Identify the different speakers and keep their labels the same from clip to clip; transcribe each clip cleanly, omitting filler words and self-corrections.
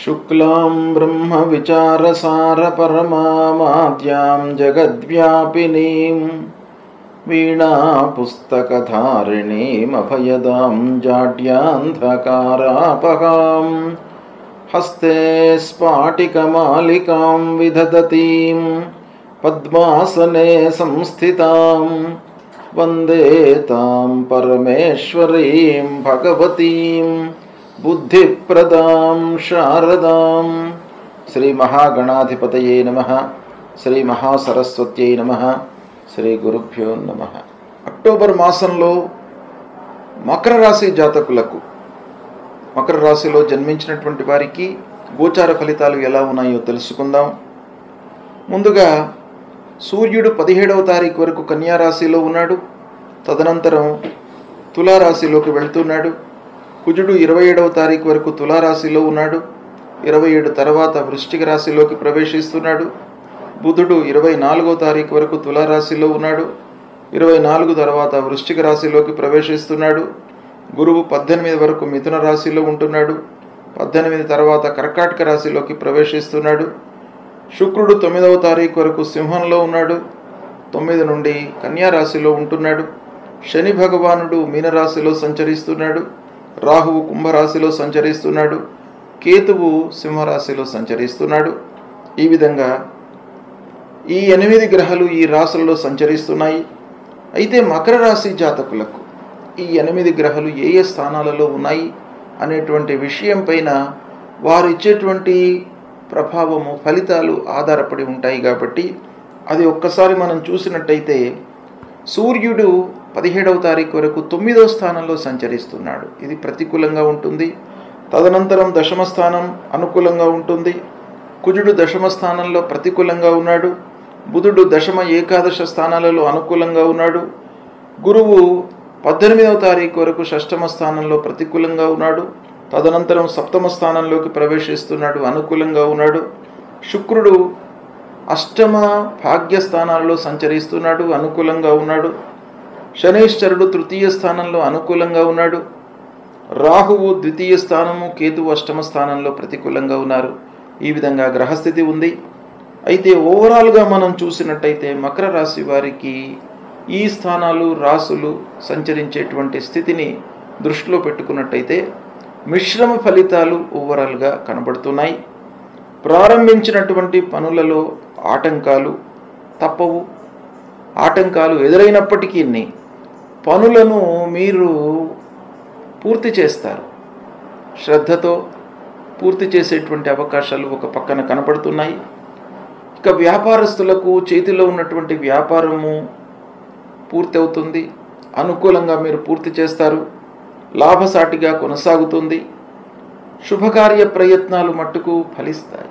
Speaker 1: शुक्लां ब्रह्मविचारसारपरमामाद्यां जगद्व्यापिनीं वीणापुस्तकधारिणीमभयदां जाड्यान्धकारापहां हस्ते स्फाटिकमालिकां विदधतीं पद्मासने संस्थितां वन्दे तां परमेश्वरीं भगवतीं बुद्धिप्रदां शारदां। श्री महागणाधिपतये नमः। శ్రీ మహాసరస్వత్యై నమః. శ్రీ గురుభ్యో నమః. అక్టోబర్ మాసంలో మకర రాశి జాతకులకు, మకర రాశిలో జన్మించినటువంటి వారికి గోచార ఫలితాలు ఎలా ఉన్నాయో తెలుసుకుందాం. ముందుగా సూర్యుడు 17వ తారీఖు వరకు కన్యా రాశిలో ఉన్నాడు. తదనంతరం తులారాశిలోకి వెళ్తున్నాడు. కుజుడు 27వ తారీఖు వరకు తులారాశిలో ఉన్నాడు. 27 తర్వాత వృశ్చిక రాశిలోకి ప్రవేశిస్తున్నాడు. బుధుడు 24వ తారీఖు వరకు తులారాశిలో ఉన్నాడు. 24 తర్వాత వృశ్చిక రాశిలోకి ప్రవేశిస్తున్నాడు. గురువు 18 వరకు మిథున రాశిలో ఉంటున్నాడు. 18 తర్వాత కర్కాటక రాశిలోకి ప్రవేశిస్తున్నాడు. శుక్రుడు 9వ తారీఖు వరకు సింహంలో ఉన్నాడు. 9 నుండి కన్యా రాశిలో ఉంటున్నాడు. శని భగవానుడు మీనరాశిలో సంచరిస్తున్నాడు. రాహువు కుంభరాశిలో సంచరిస్తున్నాడు. కేతువు సింహరాశిలో సంచరిస్తున్నాడు. ఈ విధంగా ఈ 8 గ్రహాలు ఈ రాశులలో సంచరిస్తున్నాయి. అయితే మకర రాశి జాతకులకు ఈ 8 గ్రహాలు ఏ ఏ స్థానాలలో ఉన్నాయి అనేటువంటి విషయం పైన వారు ఇచ్చేటువంటి ప్రభావము, ఫలితాలు ఆధారపడి ఉంటాయి. కాబట్టి అది ఒక్కసారి మనం చూసినట్టయితే సూర్యుడు 17వ తారీఖు వరకు 9వ స్థానంలో సంచరిస్తున్నాడు. ఇది ప్రతికూలంగా ఉంటుంది. తదనంతరం దశమ స్థానం అనుకూలంగా ఉంటుంది. కుజుడు దశమ స్థానంలో ప్రతికూలంగా ఉన్నాడు. బుధుడు దశమ ఏకాదశ స్థానాలలో అనుకూలంగా ఉన్నాడు. గురువు 18వ తారీఖు వరకు షష్టమ స్థానంలో ప్రతికూలంగా ఉన్నాడు. తదనంతరం సప్తమ స్థానంలోకి ప్రవేశిస్తున్నాడు, అనుకూలంగా ఉన్నాడు. శుక్రుడు అష్టమ భాగ్య స్థానాలలో సంచరిస్తున్నాడు, అనుకూలంగా ఉన్నాడు. శనైశ్చరుడు తృతీయ స్థానంలో అనుకూలంగా ఉన్నాడు. రాహువు ద్వితీయ స్థానము, కేతువు అష్టమ స్థానంలో ప్రతికూలంగా ఉన్నారు. ఈ విధంగా గ్రహస్థితి ఉంది. అయితే ఓవరాల్గా మనం చూసినట్టయితే మకర రాశి వారికి ఈ స్థానాలు, రాశులు సంచరించేటువంటి స్థితిని దృష్టిలో పెట్టుకున్నట్టయితే మిశ్రమ ఫలితాలు ఓవరాల్గా కనబడుతున్నాయి. ప్రారంభించినటువంటి పనులలో ఆటంకాలు తప్పవు. ఆటంకాలు ఎదురైనప్పటికీ పనులను మీరు పూర్తి చేస్తారు. శ్రద్ధతో పూర్తి చేసేటువంటి అవకాశాలు ఒక పక్కన కనపడుతున్నాయి. ఇక వ్యాపారస్తులకు చేతిలో ఉన్నటువంటి వ్యాపారము పూర్తి అవుతుంది. అనుకూలంగా మీరు పూర్తి చేస్తారు. లాభసాటిగా కొనసాగుతుంది. శుభకార్య ప్రయత్నాలు మట్టుకు ఫలిస్తాయి.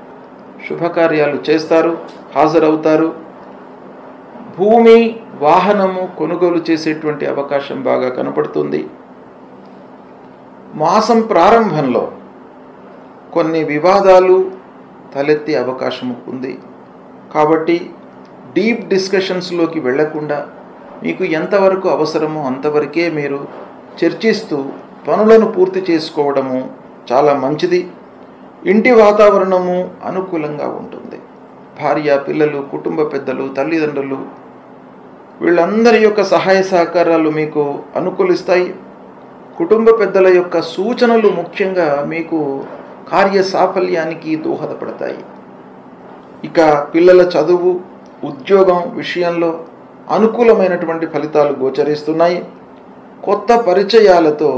Speaker 1: శుభకార్యాలు చేస్తారు, హాజరవుతారు. భూమి, వాహనము కొనుగోలు చేసేటువంటి అవకాశం బాగా కనపడుతుంది. మాసం ప్రారంభంలో కొన్ని వివాదాలు తలెత్తే అవకాశం ఉంది. కాబట్టి డీప్ డిస్కషన్స్లోకి వెళ్లకుండా మీకు ఎంతవరకు అవసరమో అంతవరకే మీరు చర్చిస్తూ పనులను పూర్తి చేసుకోవడము చాలా మంచిది. ఇంటి వాతావరణము అనుకూలంగా ఉంటుంది. భార్య, పిల్లలు, కుటుంబ పెద్దలు, తల్లిదండ్రులు వీళ్ళందరి యొక్క సహాయ సహకారాలు మీకు అనుకూలిస్తాయి. కుటుంబ పెద్దల యొక్క సూచనలు ముఖ్యంగా మీకు కార్య సాఫల్యానికి దోహదపడతాయి. ఇక పిల్లల చదువు, ఉద్యోగం విషయంలో అనుకూలమైనటువంటి ఫలితాలు గోచరిస్తున్నాయి. కొత్త పరిచయాలతో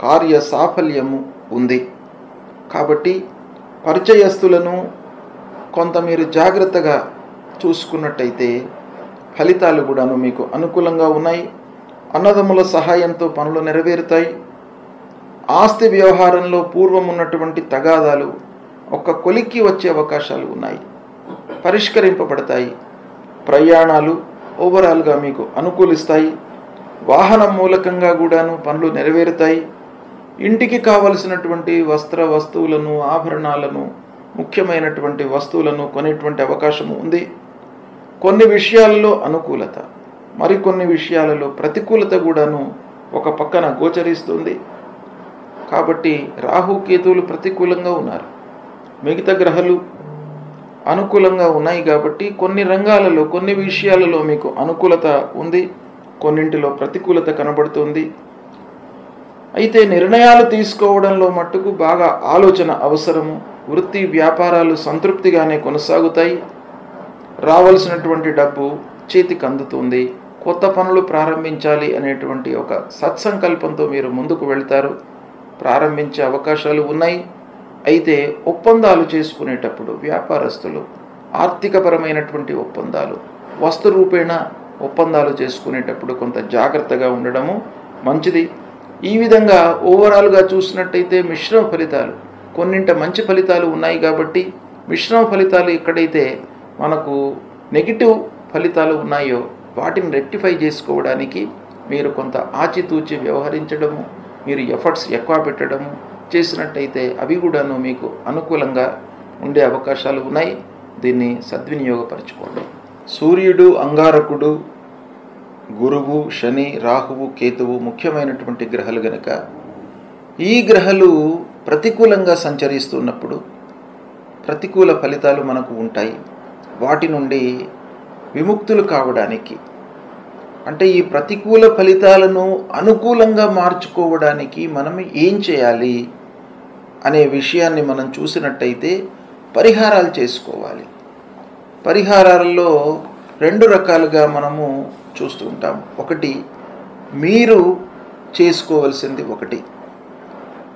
Speaker 1: కార్య సాఫల్యము ఉంది. కాబట్టి పరిచయస్తులను కొంత మీరు జాగ్రత్తగా చూసుకున్నట్టయితే ఫలితాలు కూడాను మీకు అనుకూలంగా ఉన్నాయి. అన్నదమ్ముల సహాయంతో పనులు నెరవేరుతాయి. ఆస్తి వ్యవహారంలో పూర్వం ఉన్నటువంటి తగాదాలు ఒక కొలిక్కి వచ్చే అవకాశాలు ఉన్నాయి, పరిష్కరింపబడతాయి. ప్రయాణాలు ఓవరాల్గా మీకు అనుకూలిస్తాయి. వాహనం మూలకంగా కూడాను పనులు నెరవేరుతాయి. ఇంటికి కావలసినటువంటి వస్త్ర వస్తువులను, ఆభరణాలను, ముఖ్యమైనటువంటి వస్తువులను కొనేటువంటి అవకాశం ఉంది. కొన్ని విషయాలలో అనుకూలత, మరికొన్ని విషయాలలో ప్రతికూలత కూడాను ఒక పక్కన గోచరిస్తుంది. కాబట్టి రాహు కేతువులు ప్రతికూలంగా ఉన్నారు. మిగతా గ్రహాలు అనుకూలంగా ఉన్నాయి కాబట్టి కొన్ని రంగాలలో కొన్ని విషయాలలో మీకు అనుకూలత ఉంది, కొన్నింటిలో ప్రతికూలత కనబడుతుంది. అయితే నిర్ణయాలు తీసుకోవడంలో మట్టుకు బాగా ఆలోచన అవసరము. వృత్తి వ్యాపారాలు సంతృప్తిగానే కొనసాగుతాయి. రావాల్సినటువంటి డబ్బు చేతికి అందుతుంది. కొత్త పనులు ప్రారంభించాలి అనేటువంటి ఒక సత్సంకల్పంతో మీరు ముందుకు వెళ్తారు. ప్రారంభించే అవకాశాలు ఉన్నాయి. అయితే ఒప్పందాలు చేసుకునేటప్పుడు వ్యాపారస్తులు ఆర్థికపరమైనటువంటి ఒప్పందాలు, వస్తు రూపేణ ఒప్పందాలు చేసుకునేటప్పుడు కొంత జాగ్రత్తగా ఉండడము మంచిది. ఈ విధంగా ఓవరాల్గా చూసినట్టయితే మిశ్రమ ఫలితాలు, కొన్నింట మంచి ఫలితాలు ఉన్నాయి కాబట్టి మిశ్రమ ఫలితాలు ఎక్కడైతే మనకు నెగిటివ్ ఫలితాలు ఉన్నాయో వాటిని రెక్టిఫై చేసుకోవడానికి మీరు కొంత ఆచితూచి వ్యవహరించడము, మీరు ఎఫర్ట్స్ ఎక్కువ పెట్టడము చేసినట్టయితే అవి కూడాను మీకు అనుకూలంగా ఉండే అవకాశాలు ఉన్నాయి. దీన్ని సద్వినియోగపరచుకోండి. సూర్యుడు, అంగారకుడు, గురువు, శని, రాహువు, కేతువు ముఖ్యమైనటువంటి గ్రహాలు గనక ఈ గ్రహాలు ప్రతికూలంగా సంచరిస్తున్నప్పుడు ప్రతికూల ఫలితాలు మనకు ఉంటాయి. వాటి నుండి విముక్తులు కావడానికి, అంటే ఈ ప్రతికూల ఫలితాలను అనుకూలంగా మార్చుకోవడానికి మనం ఏం చేయాలి అనే విషయాన్ని మనం చూసినట్టయితే పరిహారాలు చేసుకోవాలి. పరిహారాల్లో 2 రకాలుగా మనము చూస్తూ ఉంటాం. ఒకటి, మీరు చేసుకోవలసింది ఒకటి,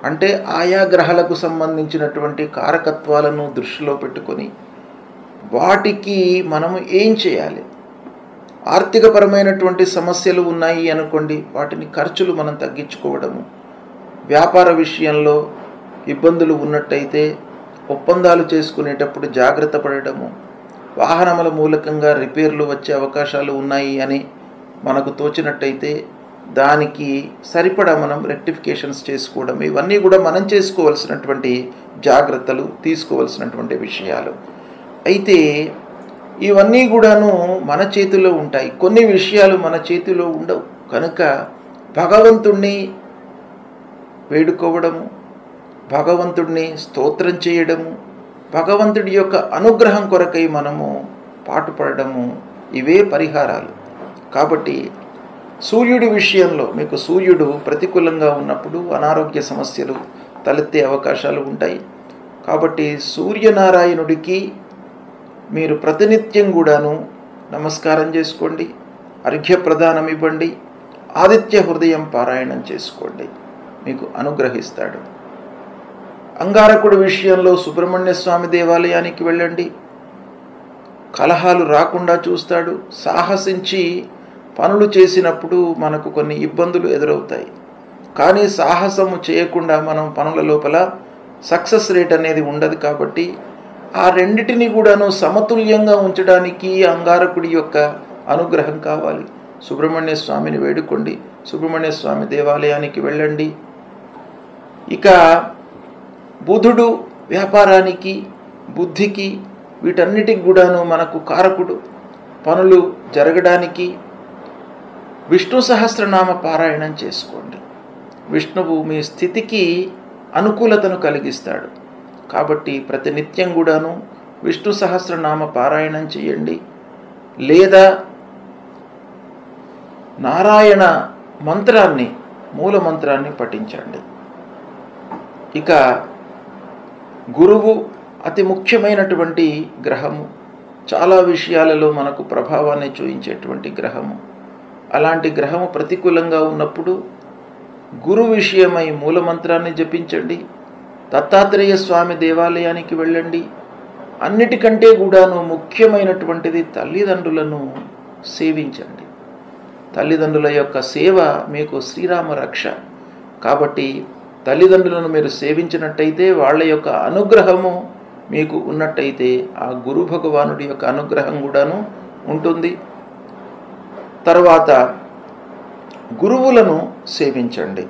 Speaker 1: అంటే ఆయా గ్రహాలకు సంబంధించినటువంటి కారకత్వాలను దృష్టిలో పెట్టుకొని వాటికి మనము ఏం చేయాలి. ఆర్థికపరమైనటువంటి సమస్యలు ఉన్నాయి అనుకోండి, వాటిని ఖర్చులు మనం తగ్గించుకోవడము. వ్యాపార విషయంలో ఇబ్బందులు ఉన్నట్టయితే ఒప్పందాలు చేసుకునేటప్పుడు జాగ్రత్త పడటము. వాహనముల మూలకంగా రిపేర్లు వచ్చే అవకాశాలు ఉన్నాయి అని మనకు తోచినట్టయితే దానికి సరిపడా మనం రెక్టిఫికేషన్స్ చేసుకోవడం, ఇవన్నీ కూడా మనం చేసుకోవాల్సినటువంటి జాగ్రత్తలు, తీసుకోవాల్సినటువంటి విషయాలు. అయితే ఇవన్నీ కూడాను మన చేతిలో ఉంటాయి. కొన్ని విషయాలు మన చేతిలో ఉండవు కనుక భగవంతుణ్ణి వేడుకోవడము, భగవంతుడిని స్తోత్రం చేయడము, భగవంతుడి యొక్క అనుగ్రహం కొరకై మనము పాటుపడము, ఇవే పరిహారాలు. కాబట్టి సూర్యుడి విషయంలో మీకు సూర్యుడు ప్రతికూలంగా ఉన్నప్పుడు అనారోగ్య సమస్యలు తలెత్తే అవకాశాలు ఉంటాయి. కాబట్టి సూర్యనారాయణుడికి మీరు ప్రతినిత్యం కూడాను నమస్కారం చేసుకోండి, అర్ఘ్యప్రదానం ఇవ్వండి, ఆదిత్య హృదయం పారాయణం చేసుకోండి, మీకు అనుగ్రహిస్తాడు. అంగారకుడి విషయంలో సుబ్రహ్మణ్య స్వామి దేవాలయానికి వెళ్ళండి, కలహాలు రాకుండా చూస్తాడు. సాహసించి పనులు చేసినప్పుడు మనకు కొన్ని ఇబ్బందులు ఎదురవుతాయి, కానీ సాహసము చేయకుండా మనం పనుల లోపల సక్సెస్ రేట్ అనేది ఉండదు. కాబట్టి ఆ రెండిటిని కూడాను సమతుల్యంగా ఉంచడానికి అంగారకుడి యొక్క అనుగ్రహం కావాలి. సుబ్రహ్మణ్య స్వామిని వేడుకోండి, సుబ్రహ్మణ్య స్వామి దేవాలయానికి వెళ్ళండి. ఇక బుధుడు వ్యాపారానికి, బుద్ధికి, వీటన్నిటికి కూడాను మనకు కారకుడు. పనులు జరగడానికి విష్ణు సహస్రనామ పారాయణం చేసుకోండి. విష్ణువు మీ స్థితికి అనుకూలతను కలిగిస్తాడు. కాబట్టి ప్రతినిత్యం కూడాను విష్ణు సహస్రనామ పారాయణం చేయండి, లేదా నారాయణ మంత్రాన్ని, మూల మంత్రాన్ని పఠించండి. ఇక గురువు అతి ముఖ్యమైనటువంటి గ్రహము, చాలా విషయాలలో మనకు ప్రభావాన్ని చూపించేటువంటి గ్రహము. అలాంటి గ్రహము ప్రతికూలంగా ఉన్నప్పుడు గురు విషయమై మూలమంత్రాన్ని జపించండి, దత్తాత్రేయ స్వామి దేవాలయానికి వెళ్ళండి. అన్నిటికంటే కూడాను ముఖ్యమైనటువంటిది తల్లిదండ్రులను సేవించండి. తల్లిదండ్రుల యొక్క సేవ మీకు శ్రీరామ రక్ష. కాబట్టి తల్లిదండ్రులను మీరు సేవించినట్టయితే వాళ్ళ యొక్క అనుగ్రహము మీకు ఉన్నట్టయితే ఆ గురు భగవానుడి యొక్క అనుగ్రహం కూడాను ఉంటుంది. తర్వాత గురువులను సేవించండి.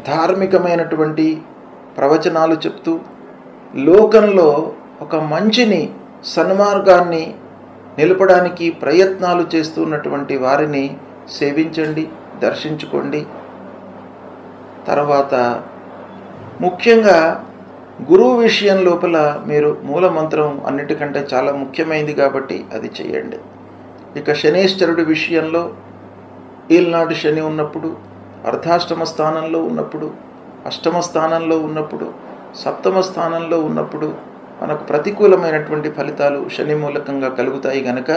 Speaker 1: ధార్మికమైనటువంటి ప్రవచనాలు చెప్తూ లోకంలో ఒక మంచిని, సన్మార్గాన్ని నిలపడానికి ప్రయత్నాలు చేస్తున్నటువంటి వారిని సేవించండి, దర్శించుకోండి. తర్వాత ముఖ్యంగా గురువు విషయం లోపల మీరు మూలమంత్రం అన్నిటికంటే చాలా ముఖ్యమైనది కాబట్టి అది చేయండి. ఇక శనేశ్వరుడి విషయంలో ఈల్నాడు శని ఉన్నప్పుడు, అర్ధాష్టమ స్థానంలో ఉన్నప్పుడు, అష్టమ స్థానంలో ఉన్నప్పుడు, సప్తమ స్థానంలో ఉన్నప్పుడు మనకు ప్రతికూలమైనటువంటి ఫలితాలు శని మూలకంగా కలుగుతాయి గనక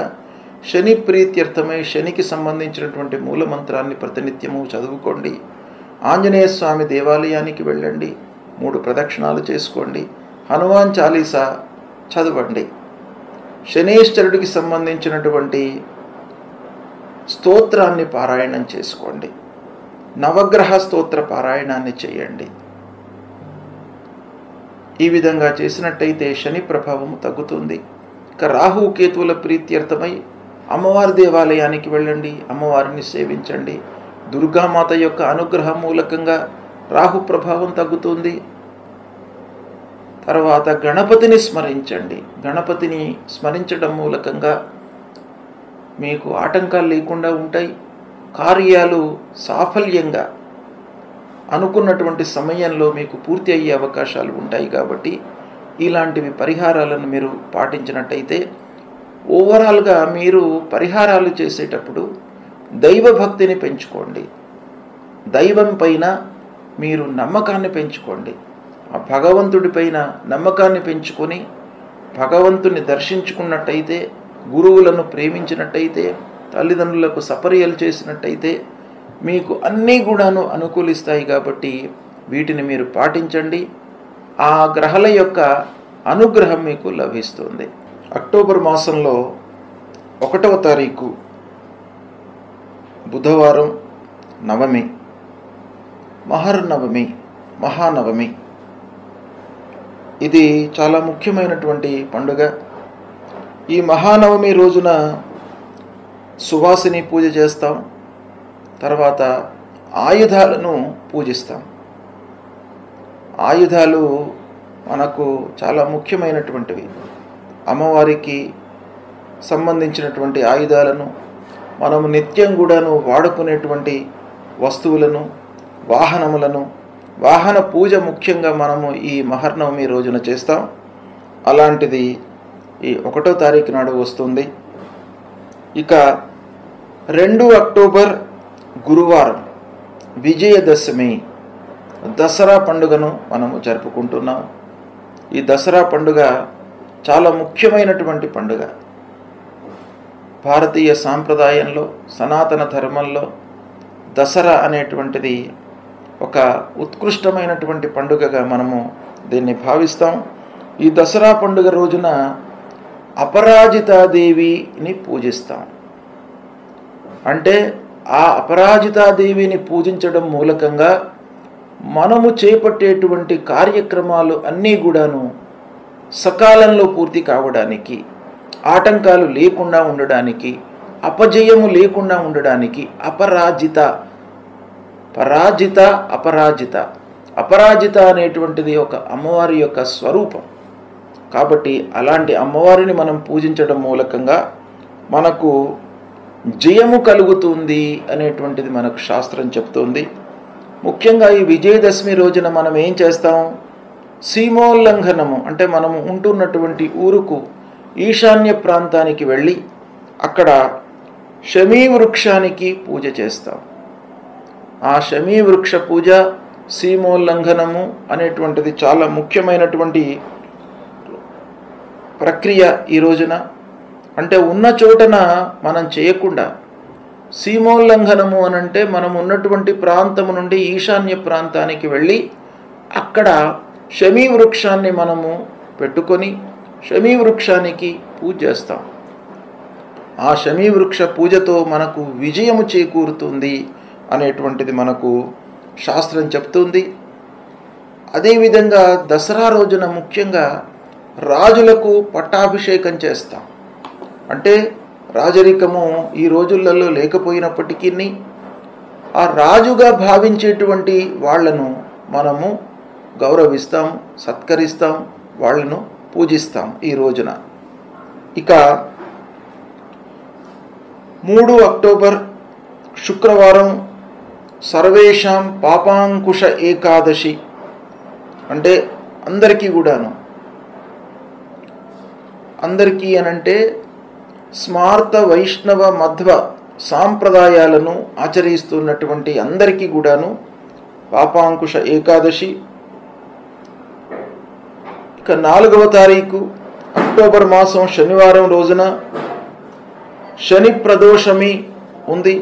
Speaker 1: శని ప్రీత్యర్థమై శనికి సంబంధించినటువంటి మూలమంత్రాన్ని ప్రతినిత్యము చదువుకోండి. ఆంజనేయ స్వామి దేవాలయానికి వెళ్ళండి, 3 ప్రదక్షిణాలు చేసుకోండి, హనుమాన్ చాలీసా చదవండి. శనేశ్వరుడికి సంబంధించినటువంటి స్తోత్రాన్ని పారాయణం చేసుకోండి. నవగ్రహ స్తోత్ర పారాయణాన్ని చేయండి. ఈ విధంగా చేసినట్టయితే శని ప్రభావము తగ్గుతుంది. ఇక రాహు కేతువుల ప్రీత్యర్థమై అమ్మవారి దేవాలయానికి వెళ్ళండి, అమ్మవారిని సేవించండి. దుర్గామాత యొక్క అనుగ్రహం మూలకంగా రాహు ప్రభావం తగ్గుతుంది. తర్వాత గణపతిని స్మరించండి. గణపతిని స్మరించడం మూలకంగా మీకు ఆటంకాలు లేకుండా ఉంటాయి. కార్యాలు సాఫల్యంగా అనుకున్నటువంటి సమయంలో మీకు పూర్తి అయ్యే అవకాశాలు ఉంటాయి. కాబట్టి ఇలాంటివి పరిహారాలను మీరు పాటించినట్టయితే ఓవరాల్గా మీరు పరిహారాలు చేసేటప్పుడు దైవభక్తిని పెంచుకోండి. దైవం పైన మీరు నమ్మకాన్ని పెంచుకోండి. ఆ భగవంతుడి పైన నమ్మకాన్ని పెంచుకొని భగవంతుని దర్శించుకున్నట్టయితే, గురువులను ప్రేమించినట్టయితే, తల్లిదండ్రులకు సపర్యలు చేసినట్టయితే మీకు అన్నీ కూడాను అనుకూలిస్తాయి. కాబట్టి వీటిని మీరు పాటించండి. ఆ గ్రహాల యొక్క అనుగ్రహం మీకు లభిస్తుంది. అక్టోబర్ మాసంలో 1వ తారీఖు బుధవారం నవమి, మహర్నవమి, మహానవమి. ఇది చాలా ముఖ్యమైనటువంటి పండుగ. ఈ మహానవమి రోజున సువాసిని పూజ చేస్తాం. తర్వాత ఆయుధాలను పూజిస్తాం. ఆయుధాలు మనకు చాలా ముఖ్యమైనటువంటివి. అమ్మవారికి సంబంధించినటువంటి ఆయుధాలను, మనము నిత్యం కూడాను వాడుకునేటువంటి వస్తువులను, వాహనములను, వాహన పూజ ముఖ్యంగా మనము ఈ మహర్నవమి రోజున చేస్తాం. అలాంటిది ఈ 1వ తారీఖు నాడు వస్తుంది. ఇక 2 అక్టోబర్ గురువారం విజయదశమి, దసరా పండుగను మనము జరుపుకుంటున్నాం. ఈ దసరా పండుగ చాలా ముఖ్యమైనటువంటి పండుగ. భారతీయ సాంప్రదాయంలో, సనాతన ధర్మంలో దసరా అనేటువంటిది ఒక ఉత్కృష్టమైనటువంటి పండుగగా మనము దీన్ని భావిస్తాం. ఈ దసరా పండుగ రోజున అపరాజితాదేవిని పూజిస్తాం. అంటే ఆ అపరాజితాదేవిని పూజించడం మూలకంగా మనము చేపట్టేటువంటి కార్యక్రమాలు అన్నీ కూడాను సకాలంలో పూర్తి కావడానికి, ఆటంకాలు లేకుండా ఉండడానికి, అపజయము లేకుండా ఉండడానికి అపరాజిత, పరాజిత, అపరాజిత. అపరాజిత అనేటువంటిది ఒక అమ్మవారి యొక్క స్వరూపం. కాబట్టి అలాంటి అమ్మవారిని మనం పూజించడం మూలకంగా మనకు జయము కలుగుతుంది అనేటువంటిది మనకు శాస్త్రం చెప్తుంది. ముఖ్యంగా ఈ విజయదశమి రోజున మనం ఏం చేస్తాం? సీమోల్లంఘనము అంటే మనము ఉంటున్నటువంటి ఊరుకు ఈశాన్య ప్రాంతానికి వెళ్ళి అక్కడ శమీ వృక్షానికి పూజ చేస్తాం. ఆ శమీ వృక్ష పూజ, సీమోల్లంఘనము అనేటువంటిది చాలా ముఖ్యమైనటువంటి ప్రక్రియ ఈ రోజున. అంటే ఉన్న చోటన మనం చేయకుండా, సీమోల్లంఘనము అనంటే మనం ఉన్నటువంటి ప్రాంతము నుండి ఈశాన్య ప్రాంతానికి వెళ్ళి అక్కడ శమీ వృక్షాన్ని మనము పెట్టుకొని శమీ వృక్షానికి పూజ చేస్తాం. ఆ శమీ వృక్ష పూజతో మనకు విజయము చేకూరుతుంది అనేటువంటిది మనకు శాస్త్రం చెప్తుంది. అదేవిధంగా దసరా రోజున ముఖ్యంగా రాజులకు పట్టాభిషేకం చేస్తాం. అంటే రాజరికము ఈ రోజులలో లేకపోయినప్పటికీ ఆ రాజుగా భావించేటువంటి వాళ్లను మనము గౌరవిస్తాం, సత్కరిస్తాం, వాళ్లను పూజిస్తాం ఈ రోజున. ఇక 3 అక్టోబర్ శుక్రవారం సర్వేషాం పాపాంకుశ ఏకాదశి. అంటే అందరికీ కూడాను, అందరికీ అనంటే స్మార్త వైష్ణవ మధ్వ సాంప్రదాయాలను ఆచరిస్తున్నటువంటి అందరికీ కూడాను పాపాంకుశ ఏకాదశి. ఇక 4వ తారీఖు అక్టోబర్ మాసం శనివారం రోజున శని ప్రదోషమి ఉంది.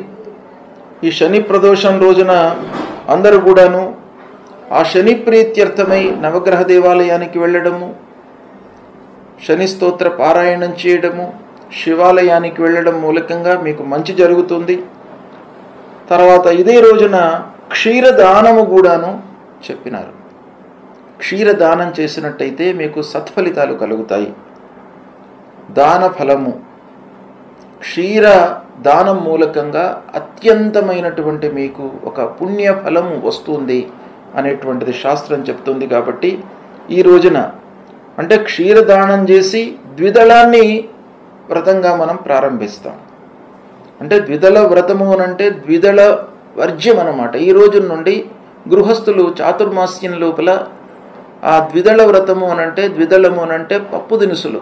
Speaker 1: ఈ శని ప్రదోషం రోజున అందరూ కూడాను ఆ శని ప్రీత్యర్థమై నవగ్రహ దేవాలయానికి వెళ్ళడము, శని స్తోత్ర పారాయణం చేయడము, శివాలయానికి వెళ్ళడం మూలకంగా మీకు మంచి జరుగుతుంది. తర్వాత ఇదే రోజున క్షీరదానము కూడాను చెప్పినారు. క్షీరదానం చేసినట్టయితే మీకు సత్ఫలితాలు కలుగుతాయి. దాన ఫలము, క్షీర దానం మూలకంగా అత్యంతమైనటువంటి మీకు ఒక పుణ్య ఫలము వస్తుంది అనేటువంటిది శాస్త్రం చెప్తుంది. కాబట్టి ఈ రోజున అంటే క్షీరదానం చేసి ద్విదళాన్ని వ్రతంగా మనం ప్రారంభిస్తాం. అంటే ద్విదళ వ్రతము అనంటే ద్విదళ వర్జ్యం అన్నమాట. ఈ రోజు నుండి గృహస్థులు చాతుర్మాస్యం లోపల ఆ ద్విదళ వ్రతము అనంటే, ద్విదళము అనంటే పప్పు దినుసులు,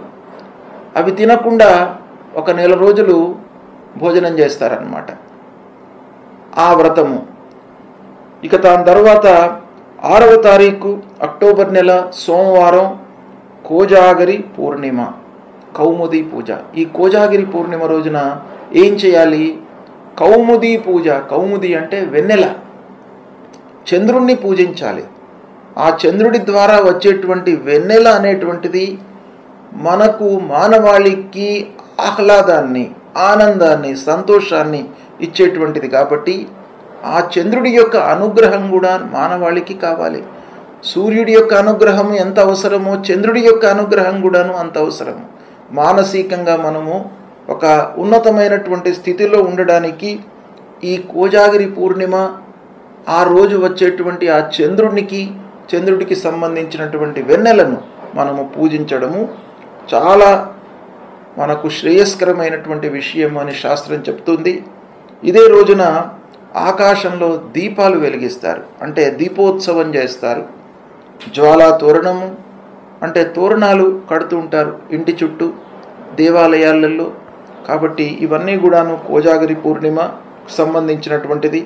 Speaker 1: అవి తినకుండా 1 నెల రోజులు భోజనం చేస్తారన్నమాట ఆ వ్రతము. ఇక దాని తర్వాత 6వ తారీఖు అక్టోబర్ నెల సోమవారం కోజాగరి పూర్ణిమ, కౌముది పూజ. ఈ కోజాగిరి పూర్ణిమ రోజున ఏం చేయాలి? కౌముది పూజ. కౌముది అంటే వెన్నెల, చంద్రుణ్ణి పూజించాలి. ఆ చంద్రుడి ద్వారా వచ్చేటువంటి వెన్నెల అనేటువంటిది మనకు మానవాళికి ఆహ్లాదాన్ని, ఆనందాన్ని, సంతోషాన్ని ఇచ్చేటువంటిది. కాబట్టి ఆ చంద్రుడి యొక్క అనుగ్రహం కూడా మానవాళికి కావాలి. సూర్యుడి యొక్క అనుగ్రహం ఎంత అవసరమో చంద్రుడి యొక్క అనుగ్రహం కూడాను అంత అవసరము. మానసికంగా మనము ఒక ఉన్నతమైనటువంటి స్థితిలో ఉండడానికి ఈ కోజాగిరి పూర్ణిమ ఆ రోజు వచ్చేటువంటి ఆ చంద్రుడికి సంబంధించినటువంటి వెన్నెలను మనము పూజించడము చాలా మనకు శ్రేయస్కరమైనటువంటి విషయం అని శాస్త్రం చెప్తుంది. ఇదే రోజున ఆకాశంలో దీపాలు వెలిగిస్తారు, అంటే దీపోత్సవం చేస్తారు. జ్వాలా తోరణము అంటే తోరణాలు కడుతూ ఉంటారు ఇంటి చుట్టూ, దేవాలయాలలో. కాబట్టి ఇవన్నీ కూడాను కోజాగిరి పూర్ణిమ సంబంధించినటువంటిది.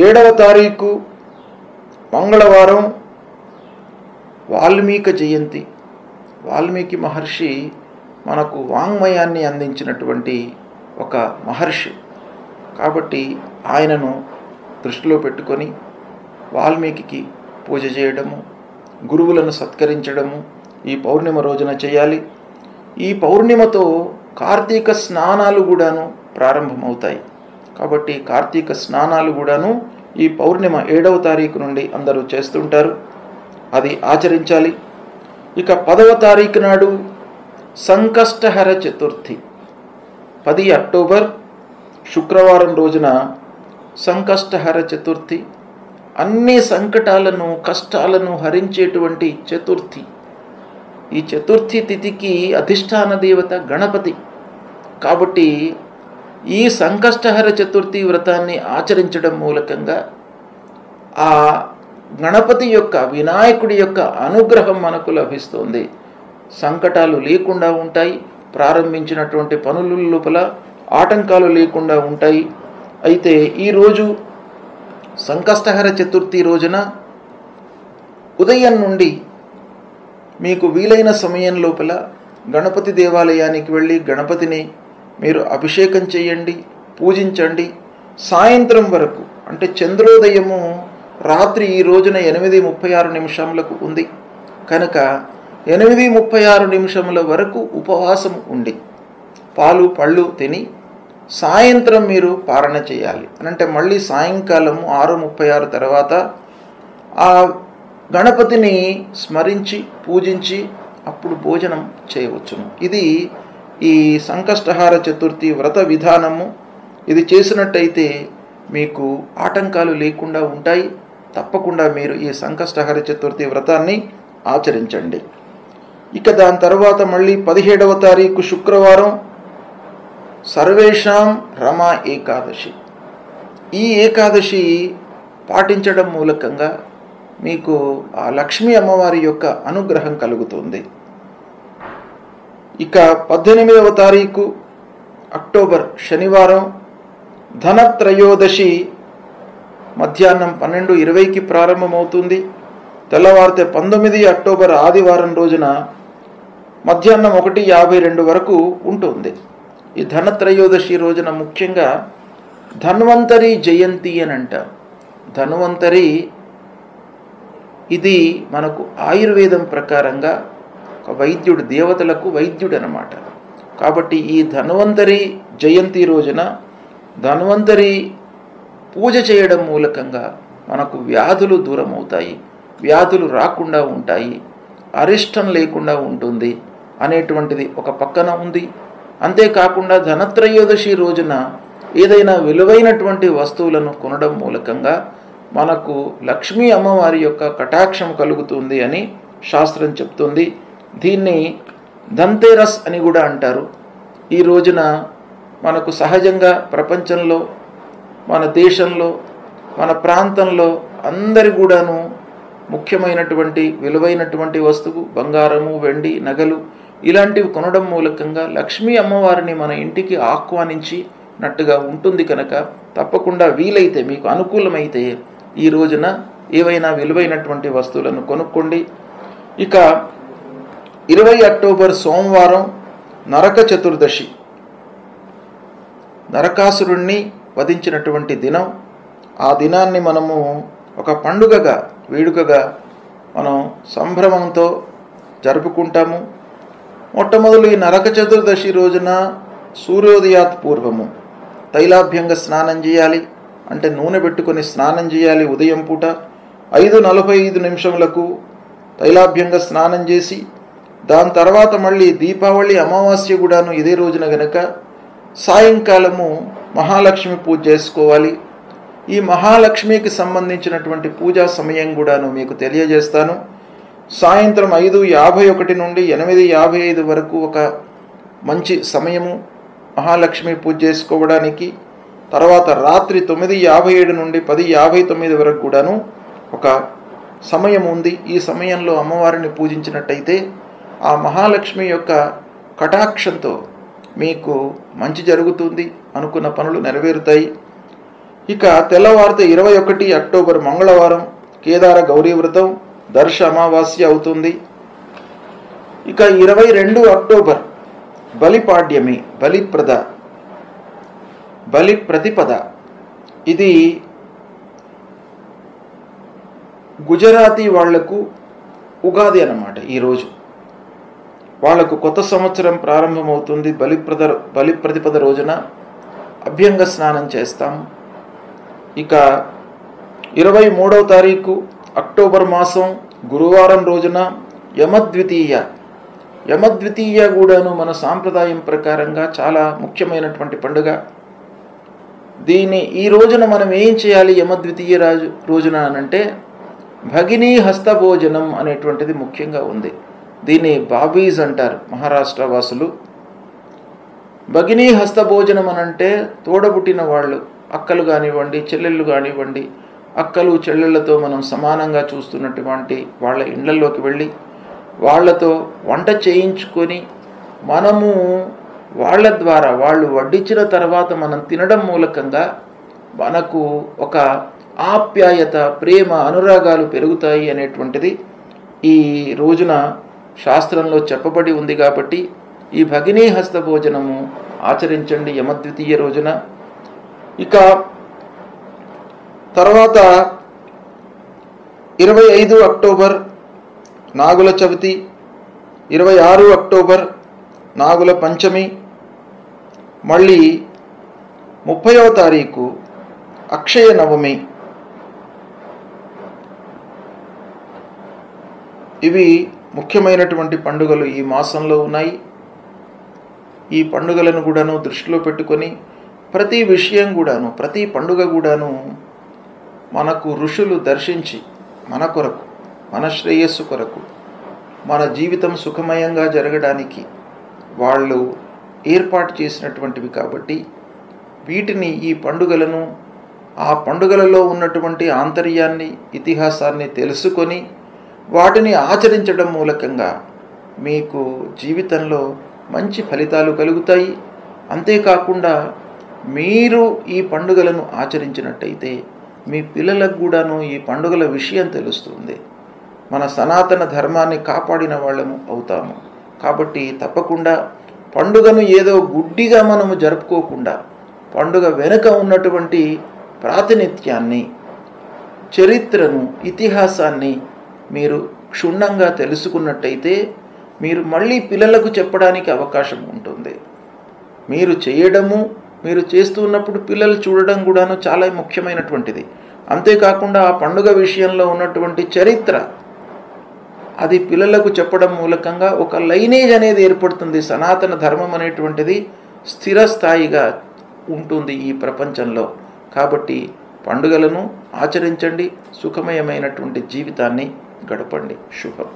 Speaker 1: 7వ తారీఖు మంగళవారం వాల్మీకి జయంతి. వాల్మీకి మహర్షి మనకు వాంగ్మయాన్ని అందించినటువంటి ఒక మహర్షి. కాబట్టి ఆయనను దృష్టిలో పెట్టుకొని వాల్మీకి పూజ చేయడము, గురువులను సత్కరించడము ఈ పౌర్ణిమ రోజున చేయాలి. ఈ పౌర్ణిమతో కార్తీక స్నానాలు కూడాను ప్రారంభమవుతాయి. కాబట్టి కార్తీక స్నానాలు కూడాను ఈ పౌర్ణిమ 7వ తారీఖు నుండి అందరూ చేస్తుంటారు, అది ఆచరించాలి. ఇక 10వ తారీఖు నాడు సంకష్టహర చతుర్థి. 10 అక్టోబర్ శుక్రవారం రోజున సంకష్టహర చతుర్థి. అన్ని సంకటాలను, కష్టాలను హరించేటువంటి చతుర్థి. ఈ చతుర్థి తిథికి అధిష్టాన దేవత గణపతి. కాబట్టి ఈ సంకష్టహర చతుర్థి వ్రతాన్ని ఆచరించడం మూలకంగా ఆ గణపతి యొక్క, వినాయకుడి యొక్క అనుగ్రహం మనకు లభిస్తుంది. సంకటాలు లేకుండా ఉంటాయి, ప్రారంభించినటువంటి పనుల లోపల ఆటంకాలు లేకుండా ఉంటాయి. అయితే ఈరోజు సంకష్టహర చతుర్థి రోజున ఉదయం నుండి మీకు వీలైన సమయం లోపల గణపతి దేవాలయానికి వెళ్ళి గణపతిని మీరు అభిషేకం చేయండి, పూజించండి. సాయంత్రం వరకు అంటే చంద్రోదయము రాత్రి ఈ రోజున 8:36 ఉంది కనుక 8:36 వరకు ఉపవాసం ఉండి పాలు పళ్ళు తిని సాయంత్రం మీరు పారణ చేయాలి. అంటే మళ్ళీ సాయంకాలము 6:36 తర్వాత ఆ గణపతిని స్మరించి పూజించి అప్పుడు భోజనం చేయవచ్చును. ఇది ఈ సంకష్టహార చతుర్థి వ్రత విధానము. ఇది చేసినట్టయితే మీకు ఆటంకాలు లేకుండా ఉంటాయి. తప్పకుండా మీరు ఈ సంకష్టహార చతుర్థి వ్రతాన్ని ఆచరించండి. ఇక దాని తర్వాత మళ్ళీ 17వ తారీఖు శుక్రవారం సర్వేషాం రమా ఏకాదశి. ఈ ఏకాదశి పాటించడం మూలకంగా మీకు ఆ లక్ష్మీ అమ్మవారి యొక్క అనుగ్రహం కలుగుతుంది. ఇక 18వ తారీఖు అక్టోబర్ శనివారం ధనత్రయోదశి మధ్యాహ్నం 12:20కి ప్రారంభమవుతుంది. తెల్లవారితే 19 అక్టోబర్ ఆదివారం రోజున మధ్యాహ్నం 1:52 వరకు ఉంటుంది. ఈ ధనత్రయోదశి రోజున ముఖ్యంగా ధన్వంతరి జయంతి అని అంటారు. ధన్వంతరి ఇది మనకు ఆయుర్వేదం ప్రకారంగా ఒక వైద్యుడు, దేవతలకు వైద్యుడు అన్నమాట. కాబట్టి ఈ ధన్వంతరి జయంతి రోజున ధన్వంతరి పూజ చేయడం మూలకంగా మనకు వ్యాధులు దూరం అవుతాయి, వ్యాధులు రాకుండా ఉంటాయి, అరిష్టం లేకుండా ఉంటుంది అనేటువంటిది ఒక పక్కన ఉంది. అంతేకాకుండా ధనత్రయోదశి రోజున ఏదైనా విలువైనటువంటి వస్తువులను కొనడం మూలకంగా మనకు లక్ష్మీ అమ్మవారి యొక్క కటాక్షం కలుగుతుంది అని శాస్త్రం చెప్తుంది. దీన్ని ధన్తేరస్ అని కూడా అంటారు. ఈ రోజున మనకు సహజంగా ప్రపంచంలో, మన దేశంలో, మన ప్రాంతంలో అందరి కూడాను ముఖ్యమైనటువంటి విలువైనటువంటి వస్తువు బంగారము, వెండి, నగలు ఇలాంటివి కొనడం మూలకంగా లక్ష్మీ అమ్మవారిని మన ఇంటికి ఆహ్వానించినట్టుగా ఉంటుంది. కనుక తప్పకుండా వీలైతే, మీకు అనుకూలమైతే ఈ రోజున ఏవైనా విలువైనటువంటి వస్తువులను కొనుక్కోండి. ఇక 20 అక్టోబర్ సోమవారం నరక చతుర్దశి, నరకాసురుణ్ణి వధించినటువంటి దినం. ఆ దినాన్ని మనము ఒక పండుగగా, వేడుకగా మనం సంభ్రమంతో జరుపుకుంటాము. మొట్టమొదలు ఈ నరక చతుర్దశి రోజున సూర్యోదయాత్ పూర్వము తైలాభ్యంగ స్నానం చేయాలి. అంటే నూనె పెట్టుకొని స్నానం చేయాలి. ఉదయం పూట 5:45 తైలాభ్యంగ స్నానం చేసి, దాని తర్వాత మళ్ళీ దీపావళి అమావాస్య కూడాను ఇదే రోజున గనక సాయంకాలము మహాలక్ష్మి పూజ చేసుకోవాలి. ఈ మహాలక్ష్మికి సంబంధించినటువంటి పూజా సమయం కూడాను మీకు తెలియజేస్తాను. సాయంత్రం 5:51 నుండి 8:55 వరకు ఒక మంచి సమయము మహాలక్ష్మి పూజ చేసుకోవడానికి. తర్వాత రాత్రి 9:57 నుండి 10:59 వరకు కూడాను ఒక సమయం ఉంది. ఈ సమయంలో అమ్మవారిని పూజించినట్టయితే ఆ మహాలక్ష్మి యొక్క కటాక్షంతో మీకు మంచి జరుగుతుంది, అనుకున్న పనులు నెరవేరుతాయి. ఇక తెల్లవారితే 21 అక్టోబర్ మంగళవారం కేదార గౌరీ వ్రతం, దర్శ అమావాస్య అవుతుంది. ఇక 22 అక్టోబర్ బలిపాడ్యమి, బలి ప్రతిపద. ఇది గుజరాతీ వాళ్లకు ఉగాది అన్నమాట. ఈరోజు వాళ్లకు కొత్త సంవత్సరం ప్రారంభమవుతుంది. బలి ప్రతిపద రోజున అభ్యంగ స్నానం చేస్తాము. ఇక 23వ తారీఖు అక్టోబర్ మాసం గురువారం రోజున యమద్వితీయ కూడాను మన సాంప్రదాయం ప్రకారంగా చాలా ముఖ్యమైనటువంటి పండుగ. ఈ రోజున మనం ఏం చేయాలి? యమద్వితీయ రోజున అనంటే భగినీ హస్తభోజనం అనేటువంటిది ముఖ్యంగా ఉంది. దీన్ని బాబీస్ అంటారు మహారాష్ట్ర వాసులు. భగినీ హస్తభోజనం అనంటే తోడబుట్టిన వాళ్ళు, అక్కలు కానివ్వండి, చెల్లెళ్ళు కానివ్వండి, అక్కలు చెల్లెళ్ళతో మనం సమానంగా చూస్తున్నటువంటి వాళ్ళ ఇళ్లలోకి వెళ్ళి వాళ్లతో వంట చేయించుకొని మనము వాళ్ళ ద్వారా, వాళ్ళు వడ్డించిన తర్వాత మనం తినడం మూలకంగా మనకు ఒక ఆప్యాయత, ప్రేమ, అనురాగాలు పెరుగుతాయి అనేటువంటిది ఈ రోజున శాస్త్రంలో చెప్పబడి ఉంది. కాబట్టి ఈ భగినీ హస్త భోజనము ఆచరించండి యమద్వితీయ రోజున. ఇక తర్వాత 25 అక్టోబర్ నాగుల చవితి, 26 అక్టోబర్ నాగుల పంచమి, మళ్ళీ 30వ తారీఖు అక్షయ నవమి. ఇవి ముఖ్యమైనటువంటి పండుగలు ఈ మాసంలో ఉన్నాయి. ఈ పండుగలను కూడాను దృష్టిలో పెట్టుకొని ప్రతి విషయం కూడాను, ప్రతి పండుగ కూడాను మనకు ఋషులు దర్శించి మన కొరకు, మన శ్రేయస్సు కొరకు, మన జీవితం సుఖమయంగా జరగడానికి వాళ్ళు ఏర్పాటు చేసినటువంటివి. కాబట్టి వీటిని, ఈ పండుగలను ఆ పండుగలలో ఉన్నటువంటి ఆంతర్యాన్ని, ఇతిహాసాన్ని తెలుసుకొని వాటిని ఆచరించడం మూలకంగా మీకు జీవితంలో మంచి ఫలితాలు కలుగుతాయి. అంతేకాకుండా మీరు ఈ పండుగలను ఆచరించినట్టయితే మీ పిల్లలకు కూడాను ఈ పండుగల విషయం తెలుస్తుంది. మన సనాతన ధర్మాన్ని కాపాడిన వాళ్ళము అవుతాము. కాబట్టి తప్పకుండా పండుగను ఏదో గుడ్డిగా మనము జరుపుకోకుండా పండుగ వెనుక ఉన్నటువంటి ప్రాతినిధ్యాన్ని, చరిత్రను, ఇతిహాసాన్ని మీరు క్షుణ్ణంగా తెలుసుకున్నట్టయితే మీరు మళ్ళీ పిల్లలకు చెప్పడానికి అవకాశం ఉంటుంది. మీరు చేయడము, మీరు చేస్తున్నప్పుడు పిల్లలు చూడడం కూడాను చాలా ముఖ్యమైనటువంటిది. అంతేకాకుండా ఆ పండుగ విషయంలో ఉన్నటువంటి చరిత్ర అది పిల్లలకు చెప్పడం మూలకంగా ఒక లైనేజ్ అనేది ఏర్పడుతుంది. సనాతన ధర్మం అనేటువంటిది స్థిరస్థాయిగా ఉంటుంది ఈ ప్రపంచంలో. కాబట్టి పండుగలను ఆచరించండి, సుఖమయమైనటువంటి జీవితాన్ని గడపండి. శుభం.